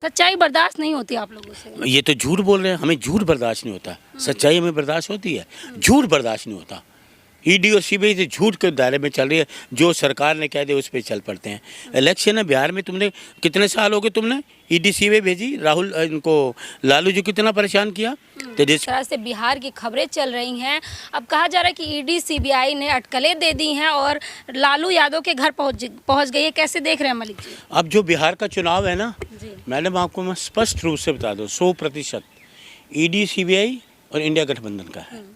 सच्चाई बर्दाश्त नहीं होती आप लोगों से। ये तो झूठ बोल रहे हैं, हमें झूठ बर्दाश्त नहीं होता, सच्चाई हमें बर्दाश्त होती है, झूठ बर्दाश्त नहीं होता। ईडी और सीबीआई से झूठ के दायरे में चल रही है, जो सरकार ने कह दिया उस पर चल पड़ते हैं। इलेक्शन है बिहार में, तुमने कितने साल हो गए तुमने ईडी सीबीआई भेजी, राहुल इनको लालू जी कितना परेशान किया। तो जिस तरह से बिहार की खबरें चल रही हैं, अब कहा जा रहा है कि ईडी सीबीआई ने अटकलें दे दी हैं और लालू यादव के घर पहुंच गई है। कैसे देख रहे हैं मलिक जी? अब जो बिहार का चुनाव है ना जी। मैडम, आपको मैं स्पष्ट रूप से बता दूं, 100% ईडी सीबीआई और इंडिया गठबंधन का है।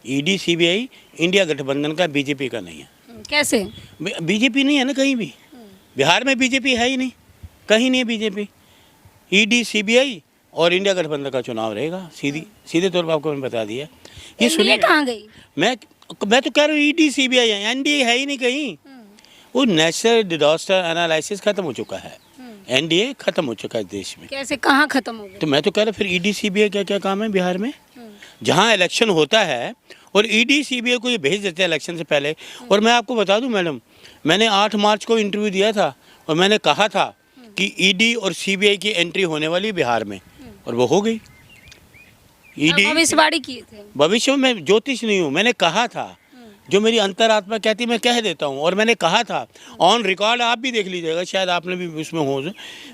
ईडी सीबीआई इंडिया गठबंधन का, बीजेपी का नहीं है। कैसे? बीजेपी नहीं है ना कहीं भी, बिहार में बीजेपी है ही नहीं, कहीं नहीं है बीजेपी। ईडी सीबीआई और इंडिया गठबंधन का चुनाव रहेगा, सीधे तौर पर आपको मैंने बता दिया। ये सुनिए, कहाँ गई? मैं तो कह रहा हूँ ईडी सीबीआई है, एनडीए है ही नहीं कहीं। वो नेशनल डिजास्टर एनालिसिस खत्म हो चुका है, एनडीए खत्म हो चुका है देश में। कैसे, कहाँ खत्म हो गया? तो मैं तो कह रहा फिर ईडी सीबीआई क्या काम है बिहार में? जहाँ इलेक्शन होता है और ईडी सीबीआई को ये भेज देते हैं इलेक्शन से पहले। और मैं आपको बता दूं मैडम, मैंने 8 मार्च को इंटरव्यू दिया था और मैंने कहा था कि ईडी और सीबीआई की एंट्री होने वाली बिहार में, और वो हो गई। ईडी भविष्यवाणी किए थे। भविष्य में मैं ज्योतिष नहीं हूँ, मैंने कहा था, जो मेरी अंतरात्मा कहती मैं कह देता हूँ। और मैंने कहा था ऑन रिकॉर्ड, आप भी देख लीजिएगा, शायद आपने भी उसमें हो।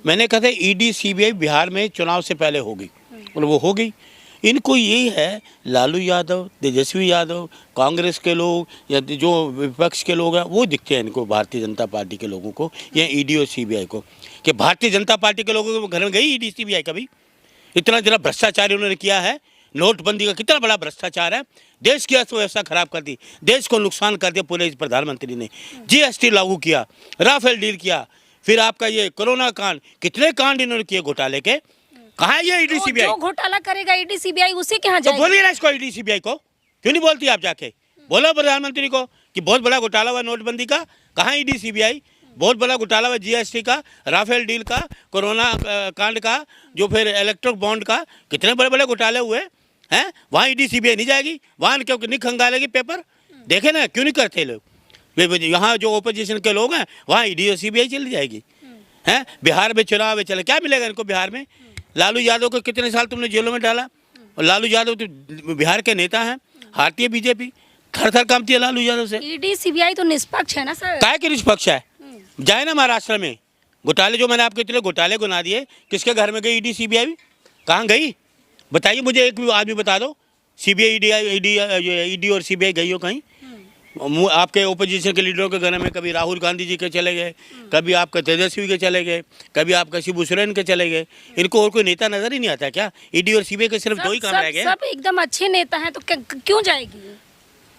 मैंने कहा था ईडी सीबीआई बिहार में चुनाव से पहले होगी, और वो हो गई। इनको यही है, लालू यादव, तेजस्वी यादव, कांग्रेस के लोग या जो विपक्ष के लोग हैं वो दिखते हैं इनको, भारतीय जनता पार्टी के लोगों को या ईडी और सीबीआई को, कि भारतीय जनता पार्टी के लोगों के घर में गई ईडी सीबीआई कभी? इतना जरा भ्रष्टाचार उन्होंने किया है, नोटबंदी का कितना बड़ा भ्रष्टाचार है, देश की अर्थव्यवस्था खराब कर दी, देश को नुकसान कर दिया पूरे प्रधानमंत्री ने। जीएसटी लागू किया, राफेल डील किया, फिर आपका ये कोरोना कांड, कितने कांड इन्होंने किए घोटाले के। कहाँ है ये ईडी सीबीआई? जो घोटाला करेगा ईडी सीबीआई उसे कहाँ तो जाएगा? बोलिए ना इसको, ईडी सीबीआई को क्यों नहीं बोलती आप? जाके बोलो प्रधानमंत्री को कि बहुत बड़ा घोटाला हुआ नोटबंदी का, कहाँ ईडी सीबीआई? बहुत बड़ा घोटाला हुआ जीएसटी का, राफेल डील का, कोरोना कांड का, जो फिर इलेक्ट्रिक बॉन्ड का, कितने बड़े बड़े घोटाले हुए हैं। वहाँ ईडी सीबीआई नहीं जाएगी? वहाँ क्यों नहीं खंगालेगी पेपर? देखे ना क्यों नहीं करते लोग? यहाँ जो ओपोजिशन के लोग हैं वहाँ ईडी और सीबीआई चली जाएगी। हैं, बिहार में चुनाव है, चले क्या मिलेगा इनको बिहार में? लालू यादव को कितने साल तुमने जेलों में डाला, और लालू यादव तो बिहार के नेता हैं, हारती है बीजेपी, थर कामती है लालू यादव से। ईडी सीबीआई तो निष्पक्ष है ना सर? काय के निष्पक्ष है? जाए ना महाराष्ट्र में, घोटाले जो मैंने आपके इतने घोटाले गुना दिए, किसके घर में गई ईडी सीबीआई? कहाँ गई बताइए मुझे, एक भी आदमी बता दो। सीबीआई ईडी और सीबीआई गई हो कहीं? आपके ओपोजिशन के लीडरों के घर में कभी राहुल गांधी जी के चले गए, कभी आपका तेजस्वी के चले गए, कभी आपका शिबू सोरेन के चले गए। इनको और कोई नेता नजर ही नहीं आता क्या? ईडी और सीबीआई के सिर्फ 2 ही काम रह गए। सब एकदम अच्छे नेता हैं, तो क्यों जाएगी?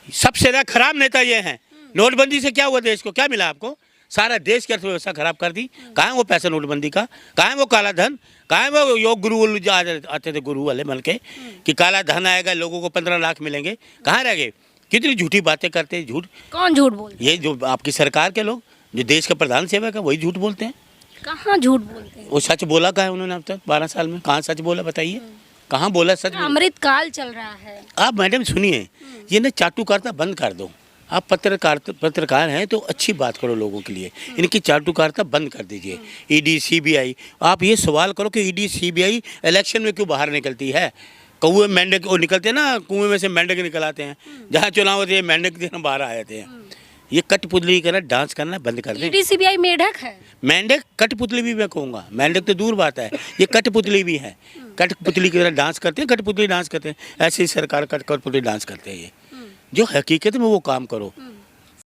सबसे ज्यादा खराब नेता ये हैं। नोटबंदी से क्या हुआ, देश को क्या मिला? आपको सारा देश की अर्थव्यवस्था खराब कर दी। कहाँ है वो पैसा नोटबंदी का? कहाँ है वो काला धन? कहाँ है वो योग गुरु आते थे गुरु वाले बन के कि काला धन आएगा, लोगों को 15 लाख मिलेंगे? कहाँ रह गए? कितनी झूठी बातें करते हैं। झूठ कौन झूठ बोलते? ये जो आपकी सरकार के लोग, जो देश का प्रधान सेवक है, वही झूठ बोलते हैं। कहाँ झूठ बोलते हैं? वो सच बोला कहाँ है उन्होंने अब तक 12 साल में? कहाँ सच बोला बताइए, कहाँ बोला सच? अमृत काल चल रहा है। आप मैडम सुनिए, ये ना चाटुकारिता बंद कर दो। आप पत्रकार हैं तो अच्छी बात करो लोगों के लिए, इनकी चाटुकारिता बंद कर दीजिए। ईडी सीबीआई, आप ये सवाल करो कि ईडी सीबीआई इलेक्शन में क्यों बाहर निकलती है? कौए मेंढक वो निकलते हैं ना, कुएं में से मेंढक निकल आते हैं, जहाँ चुनाव होते हैं मेंढक बाहर आ जाते हैं। ये कठपुतली करना, डांस करना बंद कर दें। ईडी सीबीआई मेंढक है? मेंढक, कठपुतली भी मैं कहूँगा, मेंढक तो दूर बात है, ये कठपुतली भी है। कठपुतली की तरह डांस करते हैं, कठपुतली डांस करते हैं, ऐसे ही सरकार कठपुतली डांस करते हैं। ये जो हकीकत में वो काम करो।